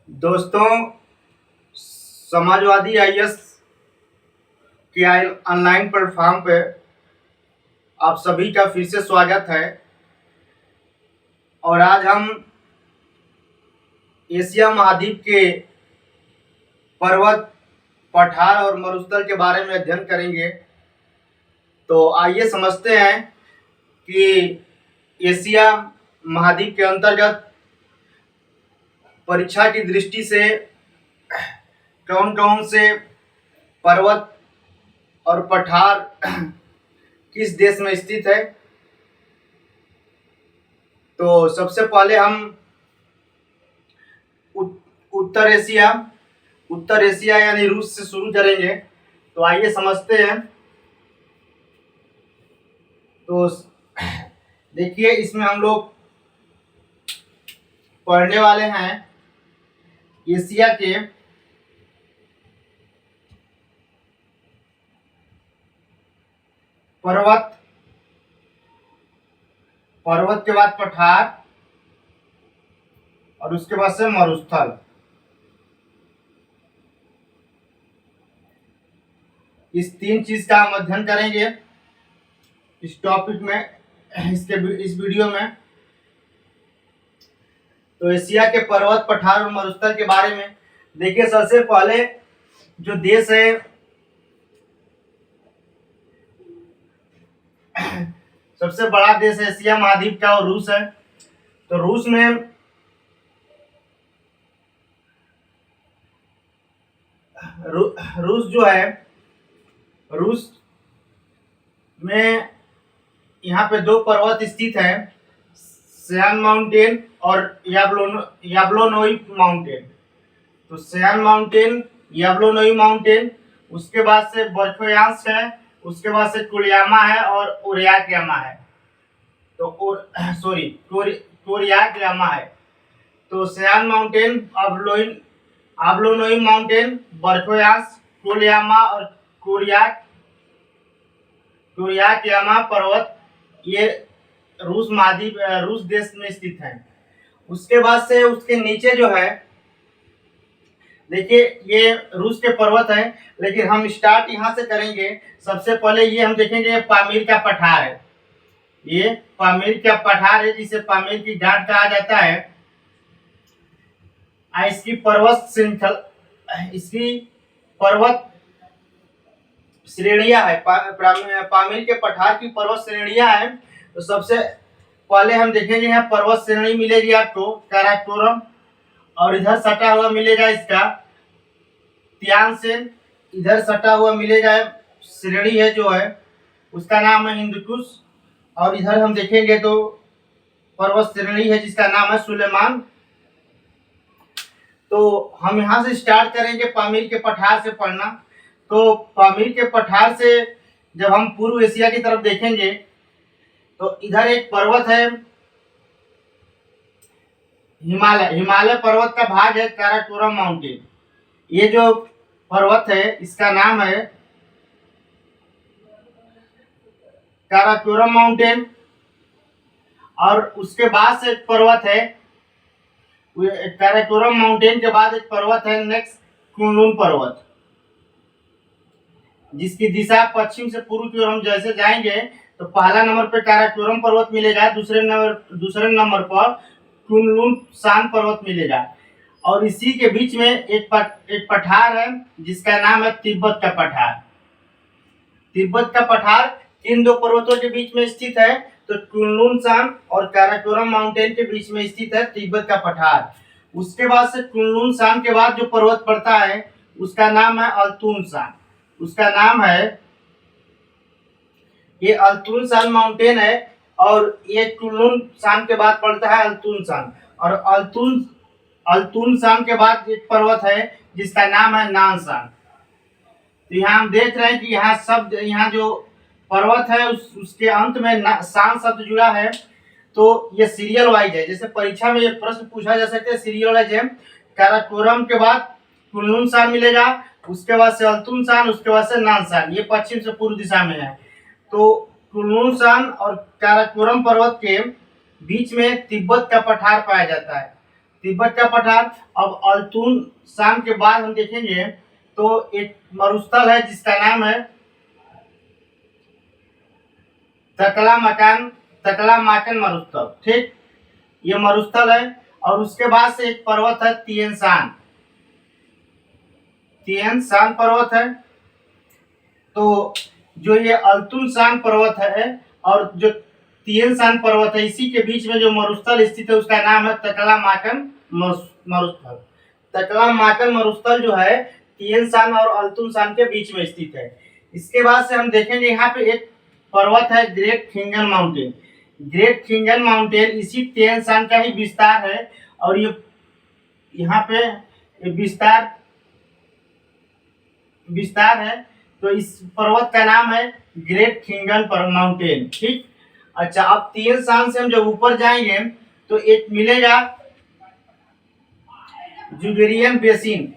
दोस्तों, समाजवादी आईएएस के online platform पे आप सभी का फिर से स्वागत है। और आज हम एशिया महाद्वीप के पर्वत, पठार और मरुस्थल के बारे में अध्ययन करेंगे। तो आइए समझते हैं कि एशिया महाद्वीप के अंतर्गत परीक्षा की दृष्टि से कौन कौन से पर्वत और पठार किस देश में स्थित है। तो सबसे पहले हम उत्तर एशिया यानी रूस से शुरू करेंगे। तो आइए समझते हैं। तो देखिए, इसमें हम लोग पढ़ने वाले हैं एशिया के पर्वत के बाद पठार और उसके बाद से मरुस्थल। इस तीन चीज का हम अध्ययन करेंगे इस टॉपिक में, इस वीडियो में। तो एशिया के पर्वत, पठार और मरुस्थल के बारे में देखिए। सबसे पहले जो देश है, सबसे बड़ा देश है एशिया महाद्वीप का, और रूस है। तो रूस जो है, रूस में यहाँ पे दो पर्वत स्थित हैं, सयान माउंटेन और याब्लोनोई माउंटेन। तो सयान माउंटेन, याब्लोनोई माउंटेन, उसके बाद से बर्फयांश है, उसके बाद से कुरियामा है और ओरियाकयामा है। तो कोरियाकयामा है। तो सयान माउंटेन, याब्लोनोई माउंटेन, बर्फयांश, कुरियामा और कोरियाकयामा पर्वत, ये रूस देश में स्थित है। उसके बाद से उसके नीचे जो है, देखिए ये रूस के पर्वत हैं, लेकिन हम स्टार्ट यहाँ से करेंगे। सबसे पहले ये हम देखेंगे पामीर का पठार है। ये पामीर का पठार है, जिसे पामीर की घाट कहा जाता है। इसकी पर्वत श्रेणियां है। पामीर के पठार की पर्वत श्रेणियां हैं। तो सबसे पहले हम देखेंगे, यहाँ पर्वत श्रेणी मिलेगी आपको काराकोरम, और इधर सटा हुआ मिलेगा इसका तियानसेन। इधर सटा हुआ मिलेगा श्रेणी है जो है, उसका नाम है हिंदुकुश। और इधर हम देखेंगे तो पर्वत श्रेणी है जिसका नाम है सुलेमान। तो हम यहाँ से स्टार्ट करेंगे पामीर के पठार से पढ़ना। तो पामीर के पठार से जब हम पूर्व एशिया की तरफ देखेंगे, तो इधर एक पर्वत है हिमालय पर्वत का भाग है काराकोरम माउंटेन। ये जो पर्वत है इसका नाम है काराकोरम माउंटेन। और उसके बाद से एक पर्वत है, काराकोरम माउंटेन के बाद एक पर्वत है नेक्स्ट, कुनलुन पर्वत, जिसकी दिशा पश्चिम से पूर्व की ओर हम जैसे जाएंगे तो पहला नंबर पे काराकोरम पर्वत मिलेगा, दूसरे नंबर पर कुनलुन सान पर्वत मिलेगा। और इसी के बीच में एक पठार है जिसका नाम है तिब्बत का पठार। तिब्बत का पठार इन दो पर्वतों के बीच में स्थित है। तो कुनलुन सान और काराकोरम माउंटेन के बीच में स्थित है तिब्बत का पठार। उसके बाद से कुनलुन सान के बाद जो पर्वत पड़ता है उसका नाम है अल्तुन सान। उसका नाम है, ये अल्तुन सान माउंटेन है, और ये कुनलुन सान के बाद पड़ता है अल्तुन सान। और अल्तुन सान के बाद एक पर्वत है जिसका नाम है नानसान। तो यहाँ हम देख रहे हैं कि यहाँ जो पर्वत है उसके अंत में सान शब्द जुड़ा है। तो ये सीरियल वाइज है, जैसे परीक्षा में ये प्रश्न पूछा जा सकता है, सीरियल वाइज है। काराकोरम के बाद कुनलुन सान मिलेगा, उसके बाद से अल्तुन सान, उसके बाद से नानसान। ये पश्चिम से पूर्व दिशा में है। तो कुनलुन और काराकोरम पर्वत के बीच में तिब्बत का पठार पाया जाता है। तिब्बत का पठार। अब अल्तुन शान के बाद हम देखेंगे तो एक मरुस्थल है जिसका नाम है तकला माकन मरुस्थल। ठीक, ये मरुस्थल है। और उसके बाद से एक पर्वत है तियन शान पर्वत है। तो जो ये अल्तुन शान पर्वत है और जो तियन शान पर्वत है, इसी के बीच में जो मरुस्थल स्थित है उसका नाम है तकला माकन मरुस्थल। तकला माकन मरुस्थल जो है तियन शान और अल्तुन शान के बीच में स्थित है। इसके बाद से हम देखेंगे यहाँ पे एक पर्वत है ग्रेट खिंगन माउंटेन। ग्रेट खिंगन माउंटेन इसी तियन शान का ही विस्तार है। और ये यहाँ पे विस्तार है। तो इस पर्वत का नाम है ग्रेट खिंगन माउंटेन। ठीक, अच्छा, अब तियन शान से हम जब ऊपर जाएंगे तो एक मिलेगा जुगेरियन बेसिन।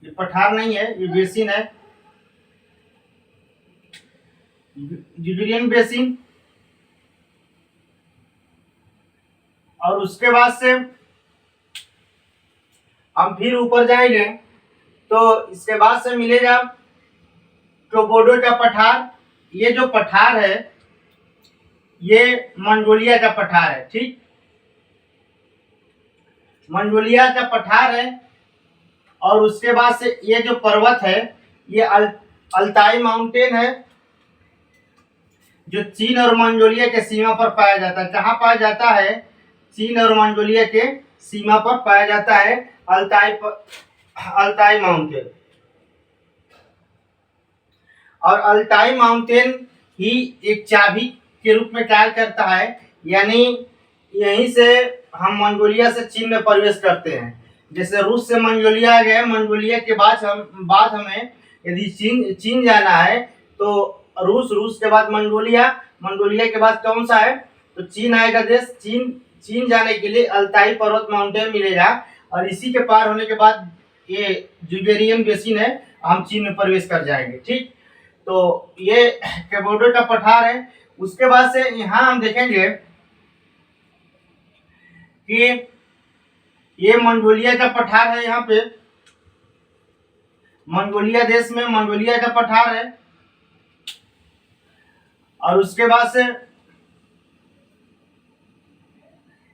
ये पठार नहीं है, ये बेसिन है, जुगेरियन बेसिन। और उसके बाद से हम फिर ऊपर जाएंगे तो इसके बाद से मिलेगा कोबोडो का पठार। ये जो पठार है ये मंगोलिया का पठार है। ठीक, मंगोलिया का पठार है। और उसके बाद से ये जो पर्वत है ये अल्ताई माउंटेन है, जो चीन और मंगोलिया के सीमा पर पाया जाता है। कहाँ पाया जाता है? चीन और मंगोलिया के सीमा पर पाया जाता है अल्ताई माउंटेन। और अल्ताई माउंटेन ही एक चाबी के रूप में कार्य करता है, यानी यहीं से हम मंगोलिया से चीन में प्रवेश करते हैं। जैसे रूस से मंगोलिया आ गए, मंगोलिया के बाद हमें यदि चीन जाना है तो रूस के बाद मंगोलिया के बाद कौन सा है? तो चीन आएगा देश। चीन जाने के लिए अल्ताई पर्वत माउंटेन मिलेगा। और इसी के पार होने के बाद ये जुगेरियन बेसिन है, हम चीन में प्रवेश कर जाएंगे। ठीक, तो ये कोबोडो का पठार है। उसके बाद से यहाँ हम देखेंगे कि ये मंगोलिया का पठार है। यहाँ पे मंगोलिया देश में मंगोलिया का पठार है। और उसके बाद से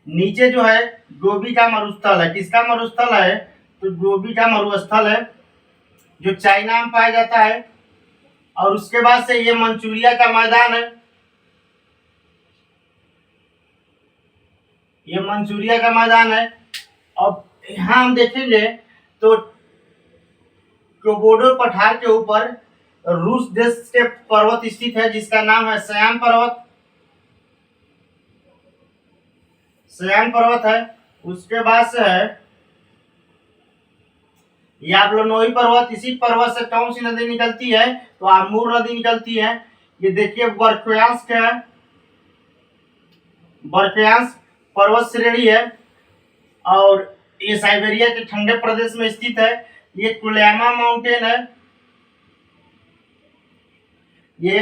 नीचे जो है गोबी का मरुस्थल है। किसका मरुस्थल है? तो गोबी का मरुस्थल है जो चाइना में पाया जाता है। और उसके बाद से ये मंचूरिया का मैदान है। ये मंचूरिया का मैदान है। अब यहाँ हम देखेंगे तो कोबोडो पठार के ऊपर रूस देश के पर्वत स्थित है जिसका नाम है सयान पर्वत है। उसके बाद से है याब्लोनोई पर्वत। इसी पर्वत से कौन सी नदी निकलती है? तो आमूर नदी निकलती है। ये देखिए बर्फयांश क्या है, बर्फयांश पर्वत श्रेणी है। और ये साइबेरिया के ठंडे प्रदेश में स्थित है। ये कुलयामा माउंटेन है। ये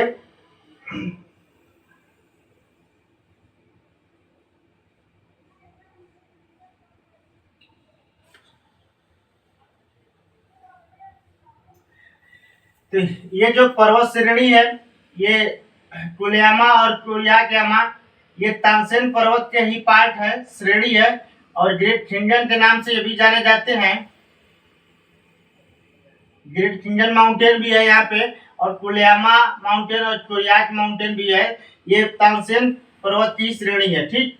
तो ये जो पर्वत श्रेणी है ये कुलयामा और कुरियाकामा ये तानसेन पर्वत के ही पार्ट है, श्रेणी है। और ग्रेट खिंगन के नाम से ये भी जाने जाते हैं। ग्रेट खिंगन माउंटेन भी है यहाँ पे, और कुलयामा माउंटेन और कुरियाक माउंटेन भी है। ये तानसेन पर्वत की श्रेणी है। ठीक,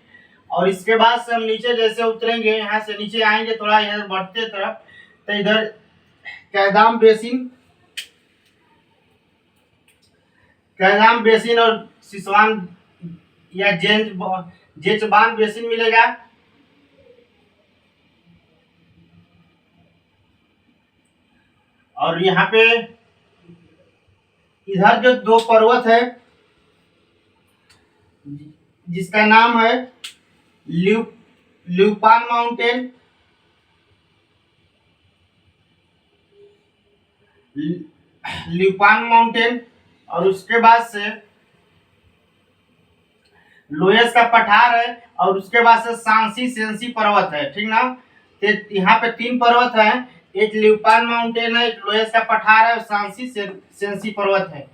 और इसके बाद से हम नीचे जैसे उतरेंगे, यहाँ से नीचे आएंगे थोड़ा इधर बढ़ते तरफ, तो इधर कैदाम बेसिन और सिसवान या जेचबान बेसिन मिलेगा। और यहाँ पे इधर जो दो पर्वत है जिसका नाम है ल्यूपान माउंटेन, ल्यूपान माउंटेन और उसके बाद से लोयस का पठार है, और उसके बाद से सांसी सेंसी पर्वत है, ठीक ना। तो यहाँ पे 3 पर्वत है, एक लिपान माउंटेन है, एक लोयस का पठार है, और सांसी सेंसी पर्वत है।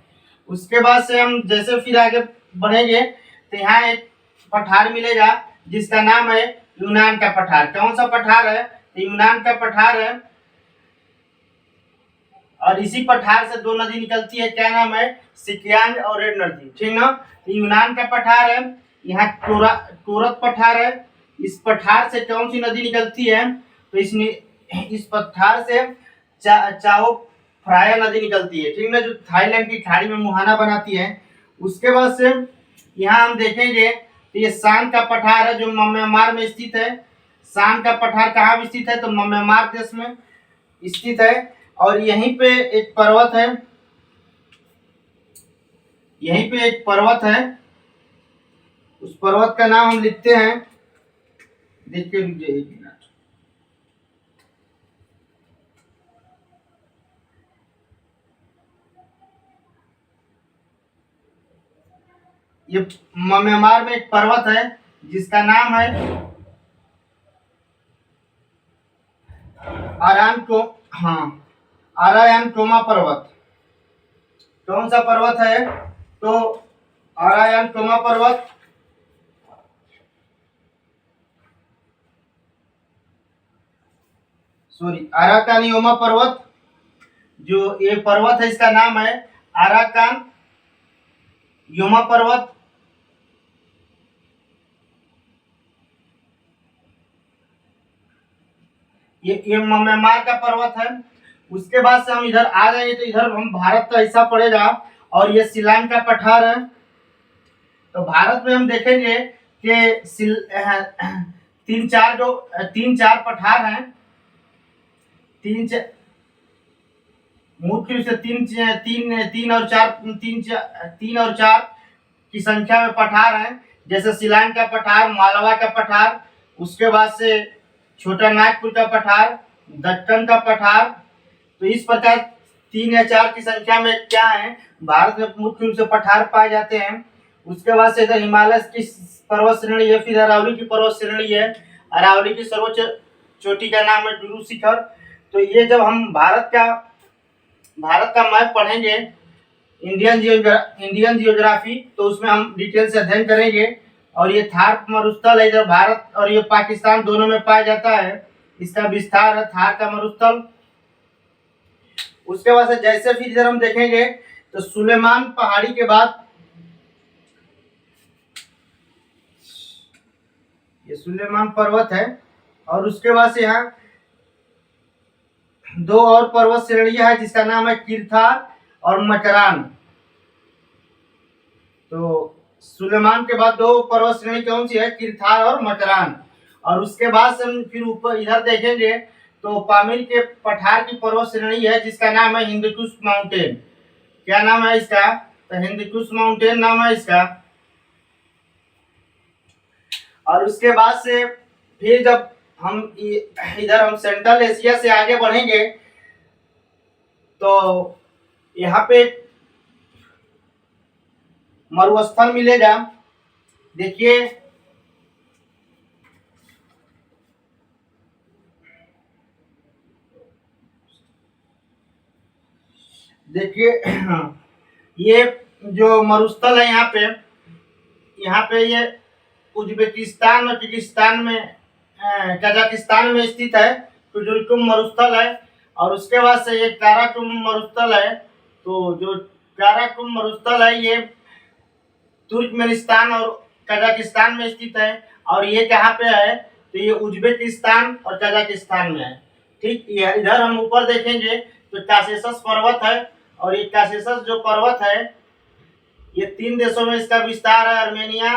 उसके बाद से हम जैसे फिर आगे बढ़ेंगे तो यहाँ एक पठार मिलेगा जिसका नाम है यूनान का पठार। कौन सा पठार है? तो यूनान का पठार है, और इसी पठार से 2 नदी निकलती है, क्या नाम है? सिकियांग और रेड नदी, ठीक ना। तो यूनान का पठार है, यहाँ टोरत पठार है। इस पठार से कौन सी नदी निकलती है? तो इस पठार से चाओ फ्राया नदी निकलती है, ठीक ना, जो थाईलैंड की खाड़ी में मुहाना बनाती है। उसके बाद से यहाँ हम देखेंगे तो ये शान का पठार है जो म्यांमार में स्थित है। शान का पठार कहाँ स्थित है? तो म्यांमार देश में स्थित है। और यहीं पे एक पर्वत है, यहीं पे एक पर्वत है, उस पर्वत का नाम हम लिखते हैं, देखिए रुकिए 1 मिनट। ये म्यांमार में एक पर्वत है जिसका नाम है आरायान कोमा पर्वत। कौन सा पर्वत है? तो आरायान कोमा पर्वत। सॉरी, आराकानियोमा पर्वत, जो ये पर्वत है इसका नाम है आराकान योमा पर्वत। ये म्यांमार का पर्वत है। उसके बाद से हम इधर आ जाएंगे तो इधर हम भारत का हिस्सा पड़ेगा, और ये शिलांग का पठार है। तो भारत में हम देखेंगे कि 3-4 पठार हैं, मुख्य रूप से 3 और 4 की संख्या में पठार हैं, जैसे शिलांग का पठार, मालवा का पठार, उसके बाद से छोटा नागपुर का पठार, दक्कन का पठार। तो इस प्रकार 3 या 4 की संख्या में क्या है, भारत में मुख्य रूप से पठार पाए जाते हैं। उसके बाद से इधर हिमालय की पर्वत श्रेणी है, फिर अरावली की पर्वत श्रेणी है। अरावली की सर्वोच्च चोटी का नाम है डुरू शिखर। तो ये जब हम भारत का मैप पढ़ेंगे, इंडियन जियोग्राफी, तो उसमें हम डिटेल से अध्ययन करेंगे। और ये थार मरुस्थल है, इधर भारत और ये पाकिस्तान दोनों में पाया जाता है। इसका विस्तार है थार का मरुस्थल। उसके बाद से जैसे फिर इधर हम देखेंगे तो सुलेमान पहाड़ी के बाद ये सुलेमान पर्वत है, और उसके बाद से यहाँ 2 और पर्वत श्रेणियां है जिसका नाम है किरथार और मकरान। तो सुलेमान के बाद 2 पर्वत श्रेणी कौन सी है? किरथार और मकरान। और उसके बाद से हम फिर ऊपर इधर देखेंगे तो पामीर के पठार की पर्वत श्रेणी है जिसका नाम है हिंदकुश माउंटेन। क्या नाम है इसका? तो हिंदकुश माउंटेन नाम है इसका। और उसके बाद से फिर जब हम इधर हम सेंट्रल एशिया से आगे बढ़ेंगे तो यहाँ पे मरुस्थल मिलेगा। देखिए ये जो मरुस्थल है यहाँ पे ये उज्बेकिस्तान और किर्गिस्तान में कजाकिस्तान में स्थित है। कुजुलकुम मरुस्थल है। और उसके बाद से ये काराकुम मरुस्थल है। तो जो काराकुम मरुस्थल है ये तुर्कमेनिस्तान और कजाकिस्तान में स्थित है। और ये कहाँ पे है? तो ये उज्बेकिस्तान और कजाकिस्तान में है। ठीक, ये इधर हम ऊपर देखेंगे तो कासेसस पर्वत है। और ये कासेसस जो पर्वत है ये 3 देशों में इसका विस्तार है, आर्मेनिया,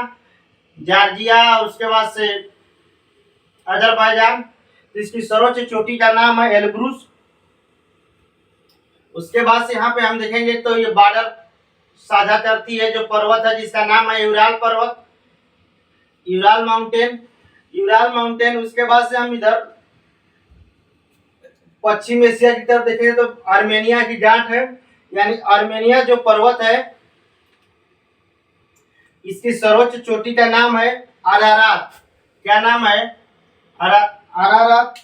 जॉर्जिया और उसके बाद से अजरबैजान। तो इसकी सर्वोच्च चोटी का नाम है एलब्रूस। उसके बाद से यहाँ पे हम देखेंगे तो ये बॉर्डर साझा करती है जो पर्वत है जिसका नाम है यूराल पर्वत, यूराल माउंटेन। उसके बाद से हम इधर पश्चिम एशिया की तरफ देखेंगे तो आर्मेनिया की गांठ है। यानी आर्मेनिया जो पर्वत है, इसकी सर्वोच्च चोटी का नाम है अरारात। क्या नाम है? अरारात।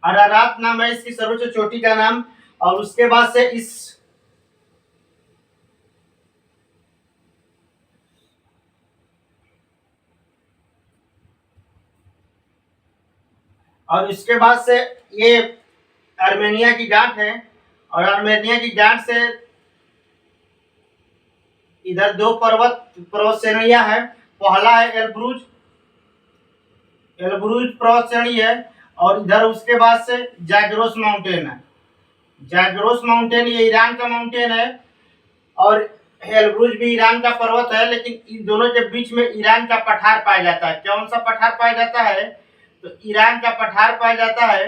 अरारात नाम है इसकी सर्वोच्च चोटी का नाम। और उसके बाद से इसके बाद से ये आर्मेनिया की गांठ है। और आर्मेनिया की गांठ से इधर दो पर्वत श्रेणियां हैं। पहला है एलब्रूज पर्वत श्रेणी है। और इधर उसके बाद से जैग्रोस माउंटेन है। जैग्रोस माउंटेन ये ईरान का माउंटेन है। और एलब्रूज भी ईरान का पर्वत है, लेकिन इन दोनों के बीच में ईरान का पठार पाया जाता है। कौन सा पठार पाया जाता है? तो ईरान का पठार पाया जाता है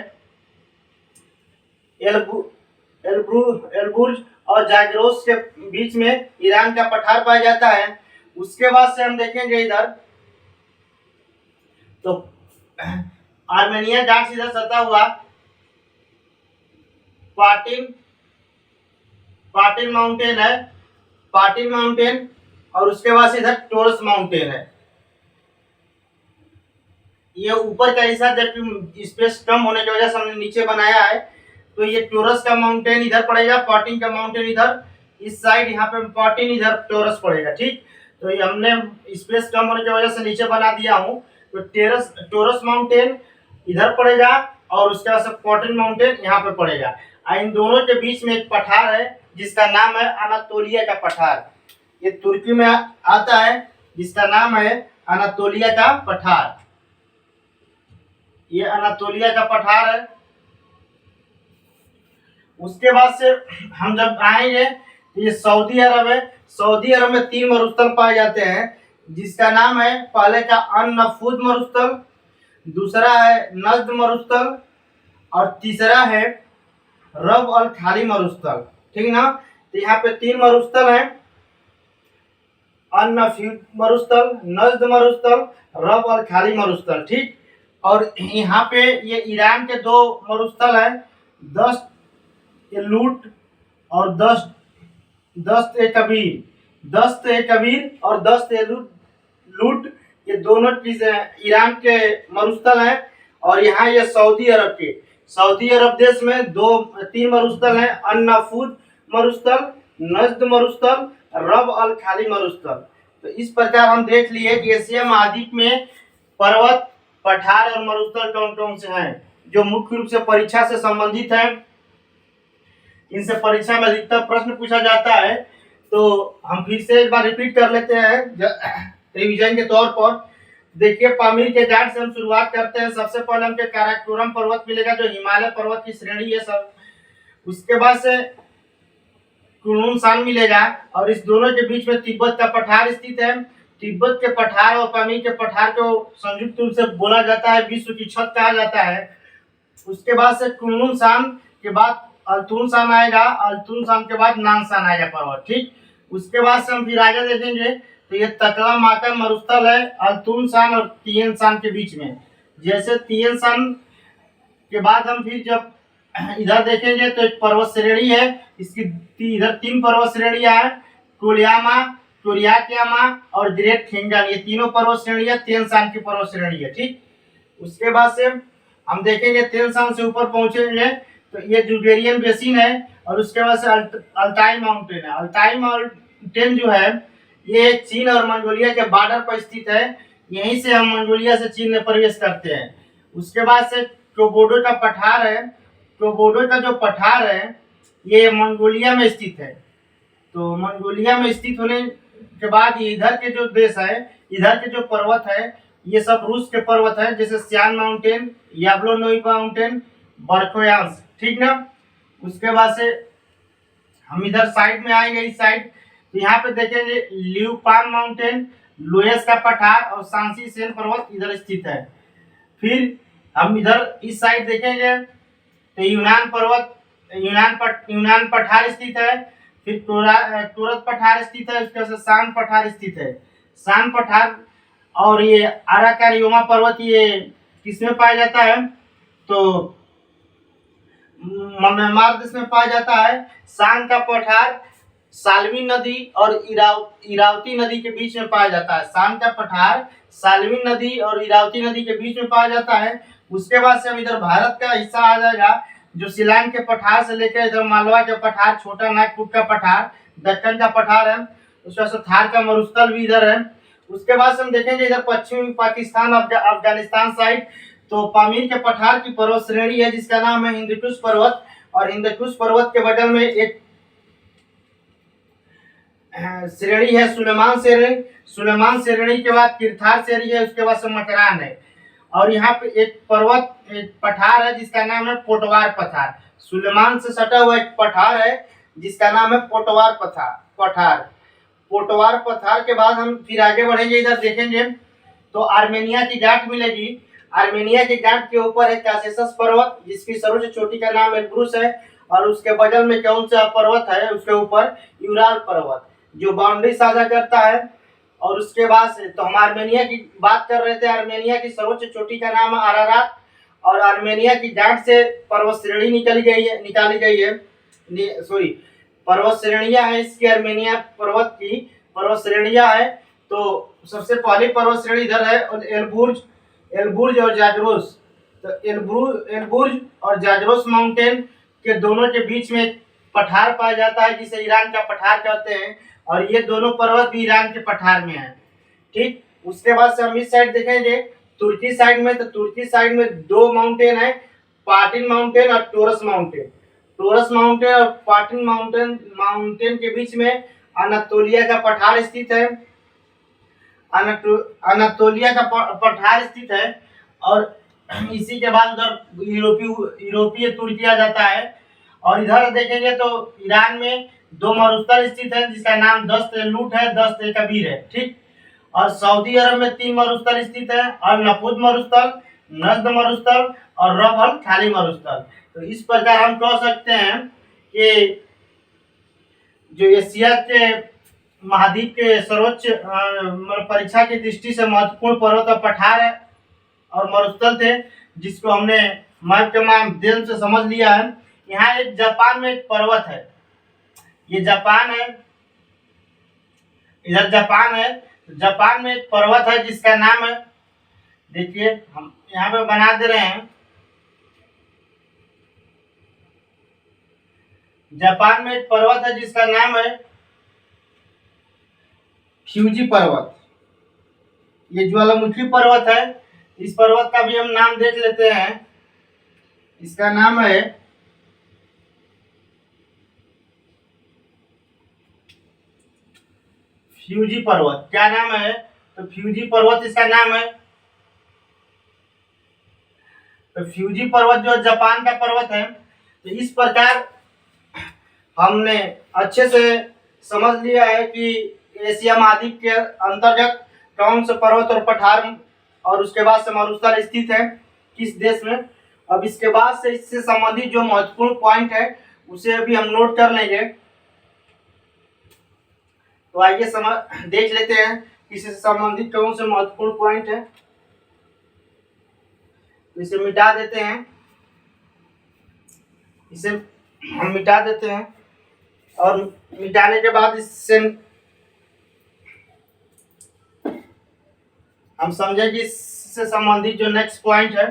एलब्रूज और जाग्रोस के बीच में ईरान का पठार पाया जाता है। उसके बाद से हम देखेंगे इधर तो आर्मेनिया घाट सीधा सटा हुआ पाटिन माउंटेन है। पाटिन माउंटेन और उसके बाद इधर टोरस माउंटेन है। ये ऊपर का हिस्सा जबकि स्पेस कम होने की वजह से हमने नीचे बनाया है। तो ये टोरस का माउंटेन इधर पड़ेगा, पाटिन का माउंटेन इधर इस साइड, यहाँ पे पाटिन इधर टोरस पड़ेगा। ठीक, तो ये हमने स्पेस कम होने की वजह से नीचे बना दिया हूँ। तो टोरस माउंटेन इधर पड़ेगा और उसके बाद पाटिन माउंटेन यहाँ पे पड़ेगा। इन दोनों के बीच में एक पठार है जिसका नाम है अनातोलिया का पठार। ये तुर्की में आता है, जिसका नाम है अनातोलिया का पठार। ये अनातोलिया का पठार है। उसके बाद से हम जब आएंगे तो ये सऊदी अरब है। सऊदी अरब में 3 मरुस्थल पाए जाते हैं, जिसका नाम है पहले का अन-नफूद मरुस्थल, दूसरा है नज्द मरुस्थल और तीसरा है रब अल खाली मरुस्थल। ठीक ना? तो यहाँ पे 3 मरुस्थल हैं, अन-नफूद मरुस्थल, नज्द मरुस्थल, रब अल खाली मरुस्थल। ठीक, और यहाँ पे ये ईरान के 2 मरुस्थल हैं, दस्त ए लूट और दस्त ए कबीर और दस्त ए लूट। ये दोनों चीजें ईरान के मरुस्थल हैं। और यहाँ ये सऊदी अरब देश में 3 मरुस्थल हैं, अन-नफूद मरुस्थल, नज्द मरुस्थल, रब अल खाली मरुस्थल। तो इस प्रकार हम देख लिए कि एशिया महाद्वीप में पर्वत, पठार और मरुस्थल कौन कौन से हैं, जो मुख्य रूप से परीक्षा से संबंधित हैं। इनसे परीक्षा में अधिकतर प्रश्न पूछा जाता है। तो हम फिर से एक बार रिपीट कर लेते हैं रिवीजन के तौर पर। देखिए, पामीर के घाट से हम शुरुआत करते हैं। सबसे पहले हमको काराकोरम पर्वत मिलेगा, जो हिमालय पर्वत की श्रेणी है सब। उसके बाद से कुनलुन मिलेगा और इस दोनों के बीच में तिब्बत का पठार स्थित है। तिब्बत के पठार और पामीर के पठार को संयुक्त रूप से बोला जाता है, विश्व की छत कहा जाता है। उसके बाद से कुनलुन के बाद अल्तुनशान आएगा, अल्तुनशान के बाद नानशान आएगा पर्वत। ठीक, उसके बाद से हम फिर आगे देखेंगे तो ये तकला माका मरुस्थल है अल्तुनशान और तिएनशान के बीच में। जैसे तिएनशान के बाद हम फिर जब इधर देखेंगे तो एक पर्वत श्रेणी है, इसकी इधर 3 पर्वत श्रेणियां हैं, कुलियामा, कुरियाक्यामा और ग्रेट खिंगन। ये तीनों पर्वत श्रेणियां तिएनशान की पर्वत श्रेणी है। ठीक, उसके बाद से हम देखेंगे तिएनशान से ऊपर पहुंचेंगे तो ये जुगेरियन बेसिन है और उसके बाद से अल्ताई माउंटेन है। अल्ताई माउंटेन जो है ये चीन और मंगोलिया के बॉर्डर पर स्थित है। यहीं से हम मंगोलिया से चीन में प्रवेश करते हैं। उसके बाद से टोबोडो का पठार है। टोबोडो का जो पठार है ये मंगोलिया में स्थित है। तो मंगोलिया में स्थित होने के बाद इधर के जो देश है, इधर के जो पर्वत है, ये सब रूस के पर्वत है, जैसे सियान माउंटेन, याब्लोनोई माउंटेन, बर्कोयांस। ठीक ना? उसके बाद से हम इधर साइड में आएंगे, इस साइड, तो यहाँ पे देखेंगे ल्यूपान माउंटेन, लोएस का पठार और सांसी सेन पर्वत इधर स्थित है। फिर हम इधर इस साइड देखेंगे तो यूनान पर्वत, यूनान पठार स्थित है। फिर टोरस पठार स्थित है। उसके बाद शान पठार स्थित है। शान पठार और ये अराकानियोमा पर्वत ये किसमें पाया जाता है? तो म्यांमार देश में पाया जाता है। सांग का पठार साल्वी नदी और इरावती नदी के बीच में पाया जाता है। सांग का पठार साल्वी नदी और इरावती नदी के बीच में पाया जाता है। उसके बाद से हम इधर भारत का हिस्सा आ जाएगा, जो सिलान के पठार से लेकर इधर मालवा के पठार, छोटा नागपुर का पठार, दक्कन का पठार है। उसके बाद से थार का मरुस्थल भी इधर है। उसके बाद से हम देखेंगे इधर पश्चिमी पाकिस्तान, अफगानिस्तान साइड, तो पामीर के पठार की पर्वत श्रेणी है जिसका नाम है हिंदकुश पर्वत। और हिंदकुश पर्वत के बगल में एक श्रेणी है सुलेमान श्रेणी। सुलेमान श्रेणी के बाद किरथार श्रेणी है, उसके बाद से मटरान है। और यहाँ पे एक पर्वत, एक पठार है जिसका नाम है पोटवार पठार। सुलेमान से सटा हुआ एक पठार है जिसका नाम है पोटवार पठार। पोटवार पठार के बाद हम फिर आगे बढ़ेंगे, इधर देखेंगे तो आर्मेनिया की घाट मिलेगी। आर्मेनिया की घाट के ऊपर है कासेसस पर्वत जिसकी सर्वोच्च चोटी का नाम एल्ब्रुस है। और उसके बगल में कौन सा पर्वत है? उसके ऊपर यूराल पर्वत जो बाउंड्री साझा करता है। और उसके बाद से तो हम आर्मेनिया की बात कर रहे थे। आर्मेनिया की सर्वोच्च चोटी का नाम है अरारात। और आर्मेनिया की घाट से पर्वत श्रेणी निकाली गई है सॉरी, पर्वत श्रेणियां है इसकी, आर्मेनिया पर्वत की पर्वत श्रेणियां है। तो सबसे पहली पर्वत श्रेणी इधर है एलबुर्ज और जाजरोस। तो एलबुर्ज और जाजरोस माउंटेन के दोनों के बीच में पठार पाया जाता है जिसे ईरान का पठार कहते हैं। और ये दोनों पर्वत भी ईरान के पठार में है। ठीक, उसके बाद से हम इस साइड देखेंगे तुर्की साइड में। तो तुर्की साइड में दो माउंटेन है, पाटिन माउंटेन और टोरस माउंटेन। टोरस माउंटेन और पाटिन माउंटेन के बीच में अनातोलिया का पठार स्थित है। अनातोलिया का पठार स्थित है। और इसी के बाद उधर यूरोपीय तुर्की आ जाता है। और इधर देखेंगे तो ईरान में दो मरुस्थल स्थित है जिसका नाम दस्त ए लूट है, दस्त ए कबीर है। ठीक, और सऊदी अरब में तीन मरुस्थल स्थित है, अल नफूद मरुस्थल, नजद मरुस्थल और रब अल खाली मरुस्थल। तो इस प्रकार हम कह सकते हैं कि जो एशिया के महाद्वीप के सर्वोच्च परीक्षा की दृष्टि से महत्वपूर्ण पर्वत और पठार है और मरुस्थल थे, जिसको हमने मैप के माध्यम से समझ लिया है। यहाँ एक जापान में एक पर्वत है, ये जापान है, इधर जापान है। जापान में एक पर्वत है जिसका नाम है, देखिए हम यहाँ पे बना दे रहे हैं, जापान में एक पर्वत है जिसका नाम है फ्यूजी पर्वत। ये ज्वालामुखी पर्वत है। इस पर्वत का भी हम नाम देख लेते हैं, इसका नाम है फ्यूजी पर्वत। क्या नाम है? तो फ्यूजी पर्वत इसका नाम है। तो फ्यूजी पर्वत जो जापान का पर्वत है। तो इस प्रकार हमने अच्छे से समझ लिया है कि एशिया महाद्वीप के अंतर्गत कौन से पर्वत और पठार और उसके बाद से मरुस्थल स्थित है किस देश में। अब इसके बाद से इससे संबंधित जो महत्वपूर्ण पॉइंट है उसे अभी हम नोट कर लेंगे। तो आइए समझ देख लेते हैं इससे संबंधित कौन से महत्वपूर्ण पॉइंट है। तो इसे मिटा देते हैं, इसे हम मिटा देते हैं। और मिटाने के बाद इससे हम समझे कि इससे संबंधित जो नेक्स्ट पॉइंट है,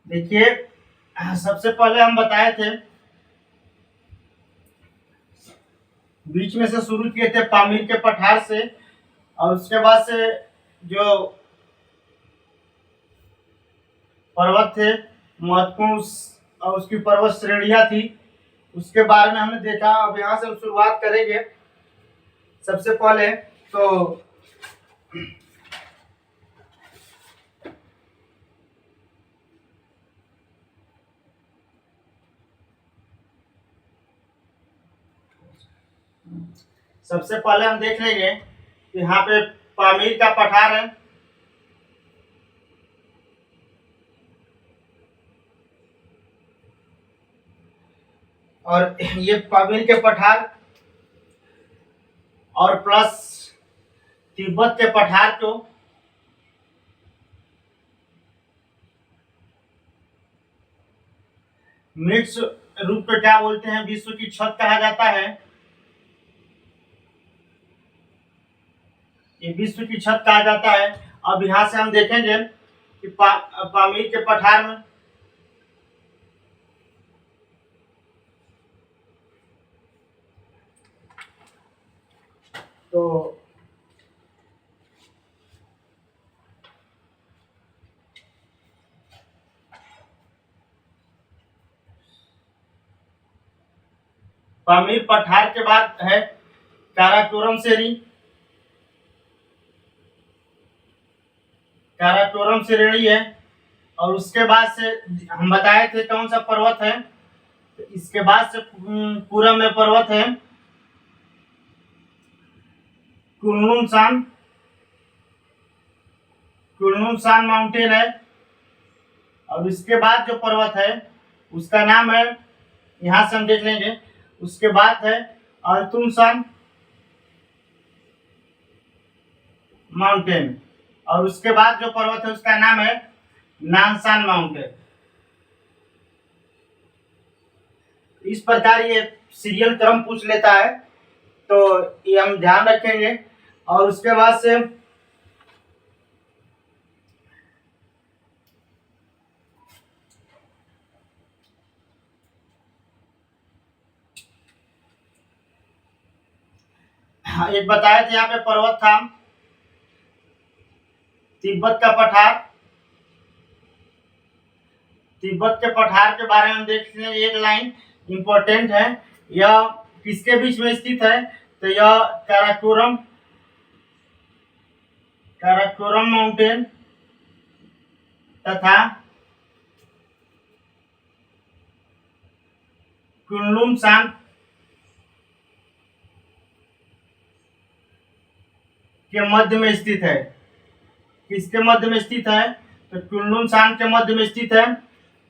देखिए सबसे पहले हम बताए थे, बीच में से शुरू किए थे पामीर के पठार से। और उसके बाद से जो पर्वत थे महत्वपूर्ण और उसकी पर्वत श्रेणियां थी, उसके बारे में हमने देखा। अब यहाँ से हम शुरुआत करेंगे। सबसे पहले तो सबसे पहले हम देख लेंगे कि यहाँ पे पामीर का पठार है, और ये पामीर के पठार और प्लस तिब्बत के पठार को मिक्स रूप में क्या बोलते हैं, विश्व की छत कहा जाता है। ये विश्व की छत कहा जाता है। अब यहाँ से हम देखेंगे कि पामीर के पठार में तो पामीर पठार के बाद है काराकोरम श्रेणी। काराकोरम श्रेणी है, और उसके बाद से हम बताए थे कौन सा पर्वत है। तो इसके बाद से पूरब में पर्वत है कुनलुन सान माउंटेन है। और उसके बाद जो पर्वत है उसका नाम है, यहाँ से हम देख लेंगे, उसके बाद है अल्तुमसान माउंटेन। और उसके बाद जो पर्वत है उसका नाम है नानसान माउंटेन। इस प्रकार ये सीरियल क्रम पूछ लेता है, तो ये हम ध्यान रखेंगे। और उसके बाद से एक बताया था यहाँ पे पर्वत था तिब्बत का पठार। तिब्बत के पठार के बारे में देख लें, एक लाइन इंपॉर्टेंट है। यह किसके बीच में स्थित है, तो यह काराकोरम माउंटेन तथा कुनलुन के मध्य में स्थित है। किसके मध्य में स्थित है, तो कुनलुन के मध्य में स्थित है।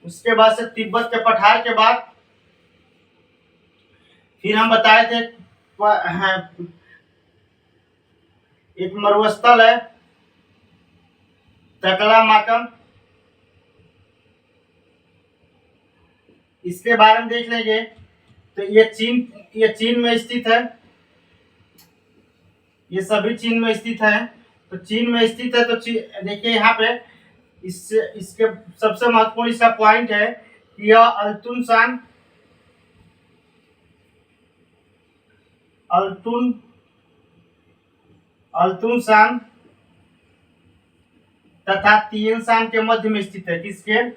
उसके बाद से तिब्बत के पठार के बाद फिर हम बताए थे एक मरुस्थल है तकलामाकन। इसके बारे में देख लेंगे, तो ये चीन में स्थित है। ये सभी चीन में स्थित है। तो चीन में स्थित है, तो देखिए यहाँ पे इसके सबसे महत्वपूर्ण इसका पॉइंट है कि यह अल्तुन तथा तिएनशान के मध्य में स्थित है। किसके,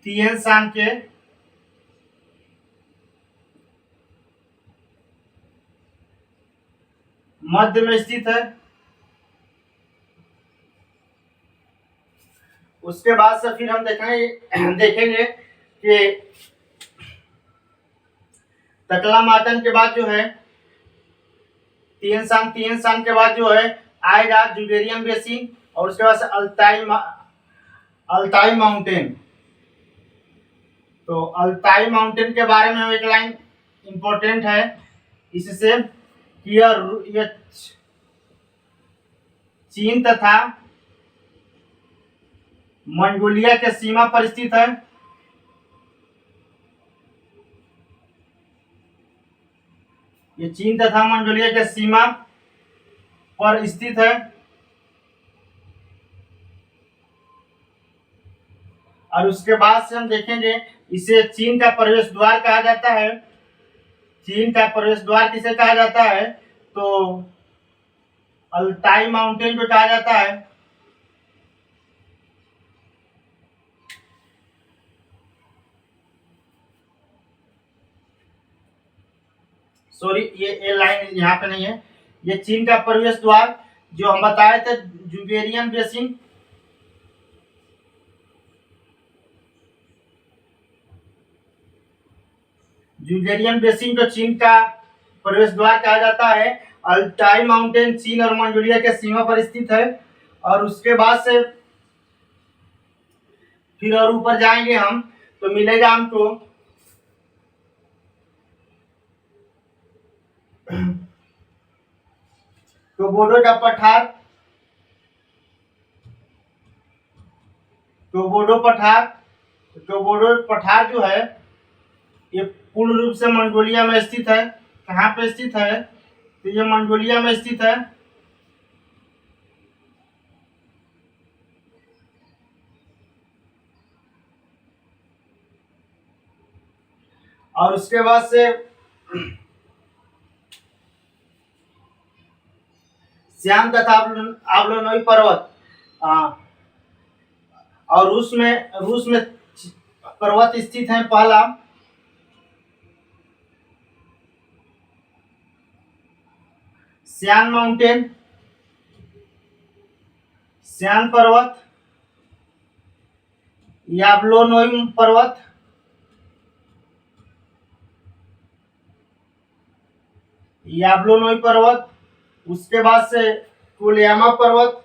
तिएनशान के मध्य में स्थित है। उसके बाद से फिर हम देखेंगे कि तकलामाकन के बाद जो है तिएनशान के बाद जो है आएगा जुगेरियम बेसिन, और उसके बाद से अल्ताई माउंटेन। तो अल्ताई माउंटेन के बारे में एक लाइन इंपॉर्टेंट है इससे कि यह चीन तथा मंगोलिया के सीमा पर स्थित है। ये चीन तथा मंगोलिया के सीमा पर स्थित है। और उसके बाद से हम देखेंगे इसे चीन का प्रवेश द्वार कहा जाता है। चीन का प्रवेश द्वार किसे कहा जाता है, तो अल्ताई माउंटेन को कहा जाता है। सॉरी, ये लाइन यहाँ पे नहीं है। ये चीन का प्रवेश द्वार जो हम बताए थे, जुगेरियन बेसिन। जुगेरियन बेसिन को चीन का प्रवेश द्वार कहा जाता है। अल्टाई माउंटेन चीन और मंगोलिया के सीमा पर स्थित है। और उसके बाद से फिर और ऊपर जाएंगे हम तो मिलेगा हमको टोबोडो का पठार। टोबोडो पठार, टोबोडो पठार जो है ये पूर्ण रूप से मंगोलिया में स्थित है। कहाँ पे स्थित है? तो ये मंगोलिया में स्थित है। और उसके बाद से श्याम तथा आव्लोनोई पर्वत, और रूस में पर्वत स्थित है। पहला श्यान माउंटेन, श्यान पर्वत, याब्लोनोई पर्वत, याब्लोनोई पर्वत। उसके बाद से कोलियामा पर्वत,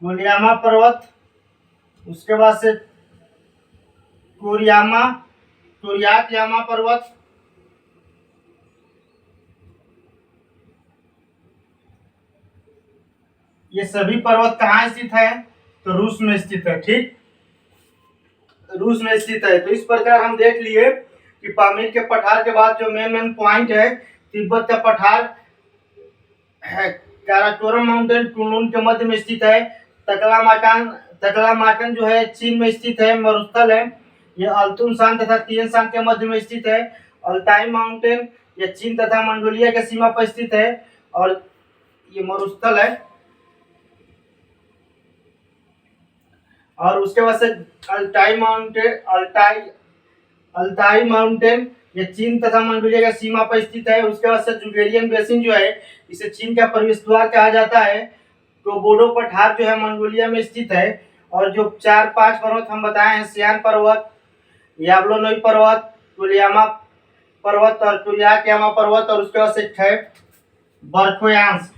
कोलियामा पर्वत। उसके बाद से कोरियामा, कोरियाकयामा पर्वत। ये सभी पर्वत कहाँ स्थित है? तो रूस में स्थित है। ठीक, रूस में स्थित है। तो इस प्रकार हम देख लिए कि पामीर के पठार के बाद जो मेन पॉइंट है, तिब्बत का पठार है, काराकोरम माउंटेन कुनलुन के मध्य में स्थित है। तकलामाकन जो है चीन में स्थित है, मरुस्थल है। ये अल्तुनशान तथा तिएनशान के मध्य में स्थित है। अल्ताई माउंटेन ये चीन तथा मंगोलिया के सीमा पर स्थित है और ये मरुस्थल है। और उसके बाद से अल्ताई माउंटेन ये चीन तथा मंगोलिया के सीमा पर स्थित है। उसके बाद से जुगेरियन बेसिन जो है इसे चीन का प्रवेश द्वार कहा जाता है। तो बोडो पठार जो है मंगोलिया में स्थित है। और जो 4-5 पर्वत हम बताए हैं, सियान पर्वत, याब्लोनोई पर्वत, कुलियामा पर्वत और कुरियाकयामा पर्वत। और उसके बाद से है बर्फोयांस,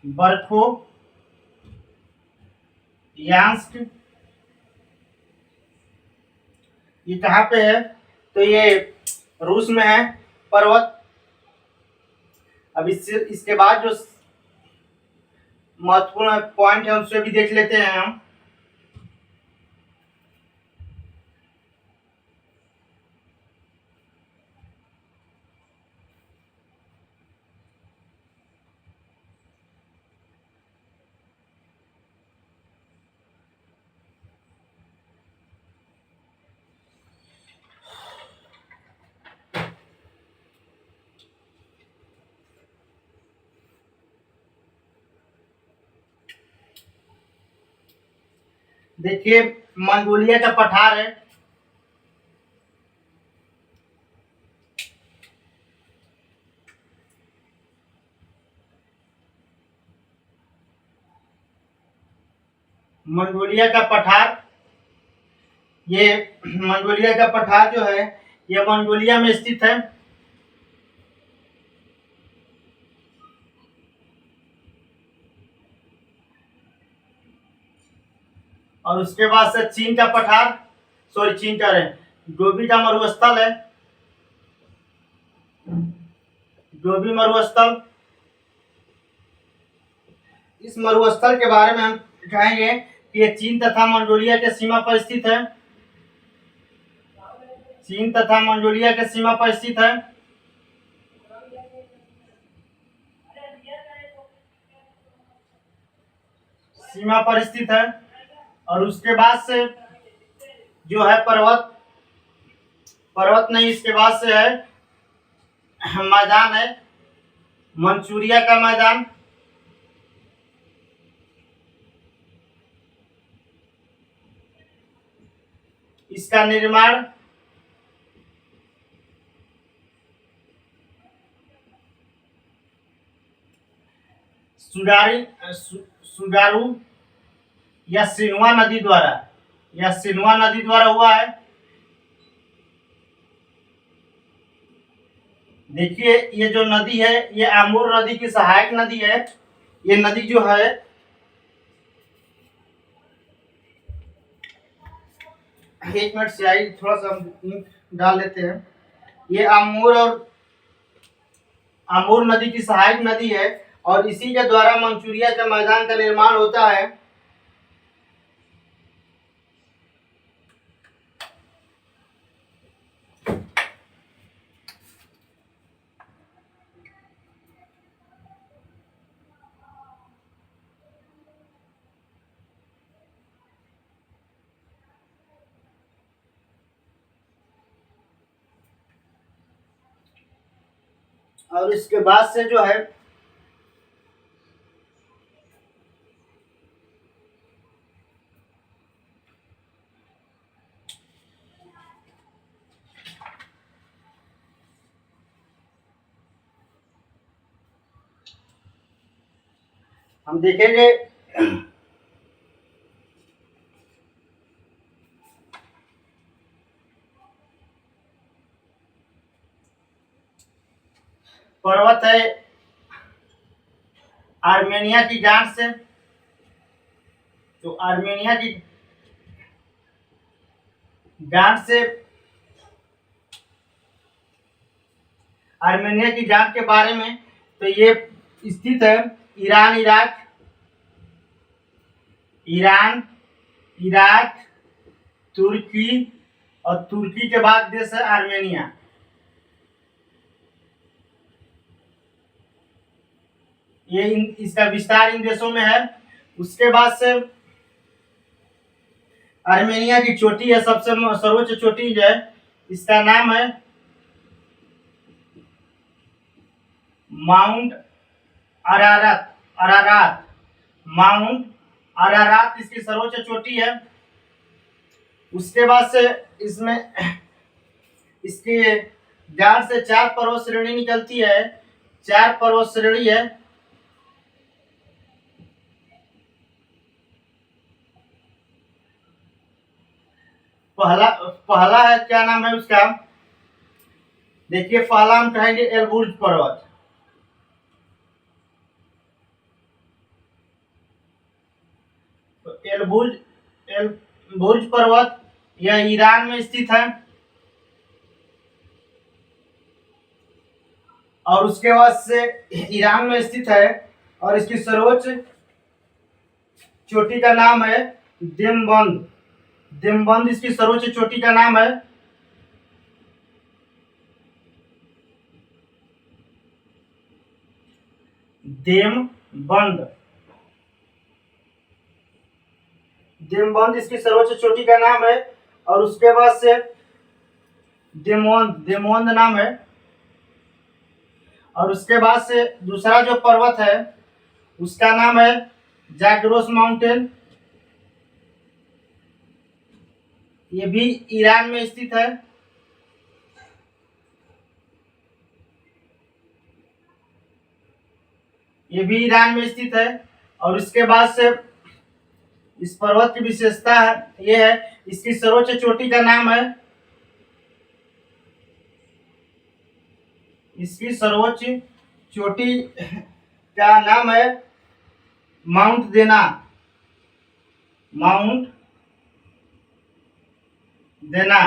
बर्फोयांस्क। ये कहाँ पे है? तो ये रूस में है पर्वत। अब इसके बाद जो महत्वपूर्ण पॉइंट है उसे भी देख लेते हैं हम। देखिए, मंगोलिया का पठार है। मंगोलिया का पठार, ये मंगोलिया का पठार जो है ये मंगोलिया में स्थित है। और उसके बाद से चीन का पठार, सॉरी चीन का रहे, गोबी का मरुस्थल है। गोबी मरुस्थल, इस मरुस्थल के बारे में हम कहेंगे कि ये चीन तथा मंगोलिया के सीमा पर स्थित है। चीन तथा मंगोलिया के सीमा पर स्थित है। सीमा पर स्थित है। और उसके बाद से जो है पर्वत नहीं, इसके बाद से है मैदान है, मंचूरिया का मैदान। इसका निर्माण सुगारू या सिन्वा नदी द्वारा, या सिन्वा नदी द्वारा हुआ है। देखिए ये जो नदी है ये आमूर नदी की सहायक नदी है। ये नदी जो है एक मिनट से आई, थोड़ा सा हम डाल लेते हैं। ये आमूर नदी की सहायक नदी है और इसी के द्वारा मंचूरिया के मैदान का निर्माण होता है। और इसके बाद से जो है हम देखेंगे पर्वत है आर्मेनिया की गांठ से। तो आर्मेनिया की गांठ से, आर्मेनिया की गांठ के बारे में, तो ये स्थित है ईरान, इराक, तुर्की, और तुर्की के बाद देश है आर्मेनिया। ये इसका विस्तार इन देशों में है। उसके बाद से आर्मेनिया की चोटी है, सबसे सर्वोच्च चोटी जो है, इसका नाम है माउंट अरारात। माउंट अरारात इसकी सर्वोच्च चोटी है। उसके बाद से इसमें इसके गांठ से 4 पर्वत श्रेणी निकलती है। 4 पर्वत श्रेणी है। पहला है, क्या नाम है उसका, देखिए पहला हम कहेंगे एलबुर्ज पर्वत। तो एलबुर्ज पर्वत यह ईरान में स्थित है। और उसके बाद से ईरान में स्थित है और इसकी सर्वोच्च चोटी का नाम है देमबंद। देमबंद इसकी सर्वोच्च चोटी का नाम है। देमबंद इसकी सर्वोच्च चोटी का नाम है। और उसके बाद से देमोंद नाम है। और उसके बाद से दूसरा जो पर्वत है उसका नाम है जैग्रोस माउंटेन। ये भी ईरान में स्थित है। ये भी ईरान में स्थित है। और इसके बाद से इस पर्वत की विशेषता है ये है, इसकी सर्वोच्च चोटी का नाम है, इसकी सर्वोच्च चोटी का नाम है माउंट देना। माउंट देना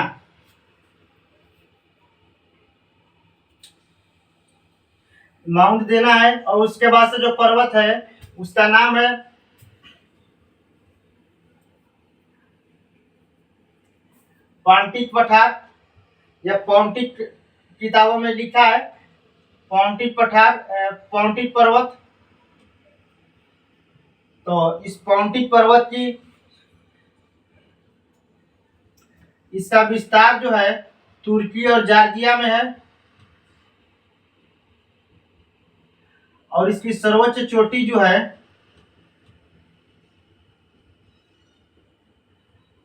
माउंट देना है। और उसके बाद से जो पर्वत है उसका नाम है पॉन्टिक पठार, या पॉन्टिक किताबों में लिखा है पॉन्टिक पठार, पॉन्टिक पर्वत। तो इस पॉन्टिक पर्वत की इसका विस्तार जो है तुर्की और जॉर्जिया में है। और इसकी सर्वोच्च चोटी जो है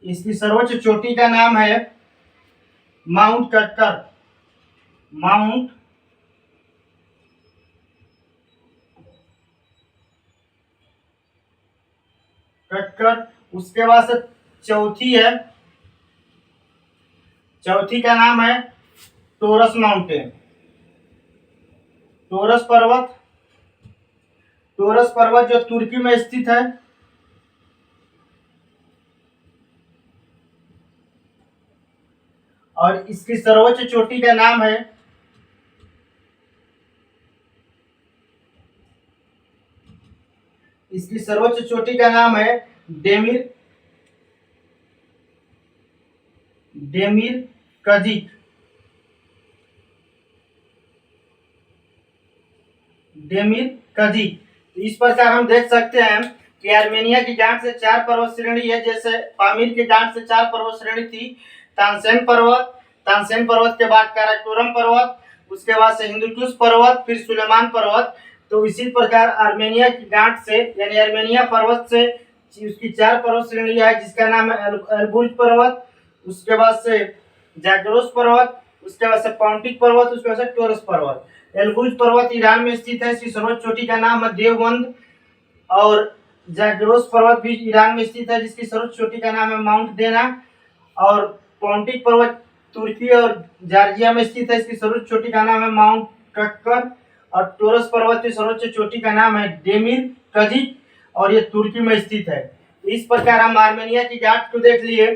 इसकी सर्वोच्च चोटी का नाम है माउंट कटकर। माउंट कटकर। उसके बाद से चौथी है, चौथी का नाम है टोरस माउंटेन। टोरस पर्वत। टोरस पर्वत जो तुर्की में स्थित है। और इसकी सर्वोच्च चोटी का नाम है इसकी सर्वोच्च चोटी का नाम है डेमिर डेमिर कजिक। डेमिर कजिक। तो इस प्रकार हम देख सकते हैं कि आर्मेनिया की गांठ से 4 पर्वत श्रेणी है। जैसे पामीर की गांठ से 4 पर्वत श्रेणी थी। तानसेन पर्वत, तानसेन पर्वत के बाद काराकोरम पर्वत, उसके बाद से हिंदुकुश पर्वत, फिर सुलेमान पर्वत। तो इसी प्रकार आर्मेनिया की गांठ से यानी आर्मेनिया पर्वत से उसकी 4 पर्वत श्रेणी है, जिसका नाम है एल्बुर्ज पर्वत, उसके बाद से जैग्रोस पर्वत, उसके बाद से पॉन्टिक पर्वत, उसके बाद से टोरस पर्वत। एल्बुर्ज पर्वत ईरान में स्थित है। इसकी सर्वोच्च चोटी का नाम है देवबंद। और जैग्रोस पर्वत भी ईरान में स्थित है, जिसकी सर्वोच्च चोटी का नाम है माउंट देना। और पॉन्टिक पर्वत तुर्की और जॉर्जिया में स्थित है। इसकी सर्वोच्च चोटी का नाम है माउंट कटकर। और टोरस पर्वत की सर्वोच्च चोटी का नाम है डेमिर कजिक, और ये तुर्की में स्थित है। इस प्रकार हम आर्मेनिया की गांठ को देख लिए।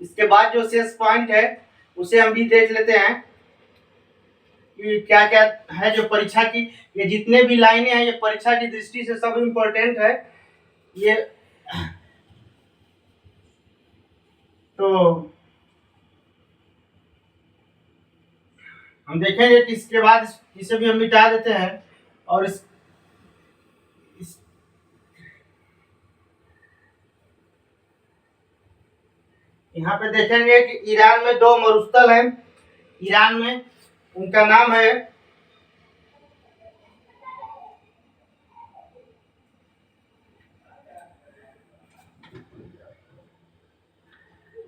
इसके बाद जो शेष पॉइंट है उसे हम भी देख लेते हैं कि क्या क्या है जो परीक्षा की। ये जितने भी लाइनें हैं ये परीक्षा की दृष्टि से सब इम्पोर्टेंट है। ये तो हम देखेंगे कि इसके बाद इसे भी हम मिटा देते हैं। और इस यहाँ पे देखेंगे कि ईरान में 2 मरुस्थल हैं। ईरान में उनका नाम है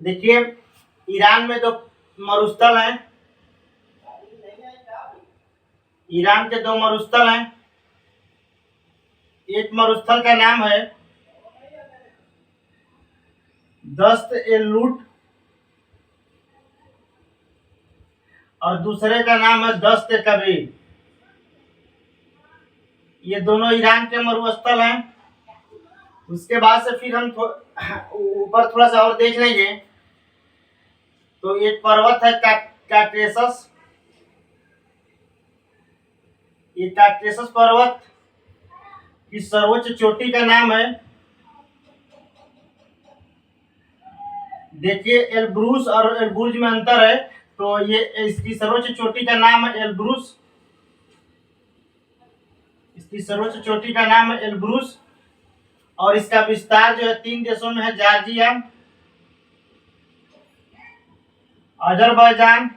देखिए ईरान में 2 मरुस्थल हैं। ईरान के 2 मरुस्थल हैं। एक मरुस्थल का नाम है दस्त ए लूट और दूसरे का नाम है दस्त ए कबीर। ये दोनों ईरान के मरुस्थल हैं। उसके बाद से फिर हम ऊपर थोड़ा सा और देख लेंगे। तो एक पर्वत है काकेशस। ये काकेशस पर्वत की सर्वोच्च चोटी का नाम है, देखिए एलब्रूस और एलबुर्ज में अंतर है। तो ये इसकी सर्वोच्च चोटी का नाम है एलब्रूस। इसकी सर्वोच्च चोटी का नाम है एलब्रूस। और इसका विस्तार जो है 3 देशों में है, जॉर्जिया, अजरबैजान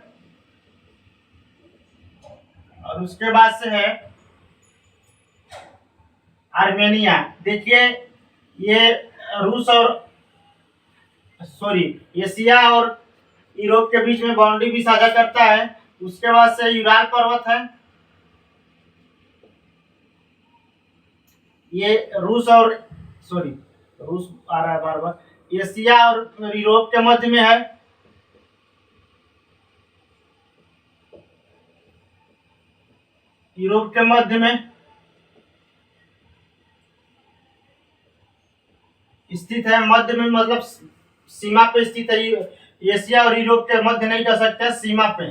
और उसके बाद से है आर्मेनिया। देखिए ये रूस और एशिया और यूरोप के बीच में बाउंड्री भी साझा करता है। उसके बाद से यूराल पर्वत है। ये रूस आ रहा है बार बार। एशिया और यूरोप के मध्य में है। यूरोप के मध्य में स्थित है। मध्य में मतलब सीमा पे स्थित है। एशिया और यूरोप के मध्य नहीं कह सकते, सीमा पे,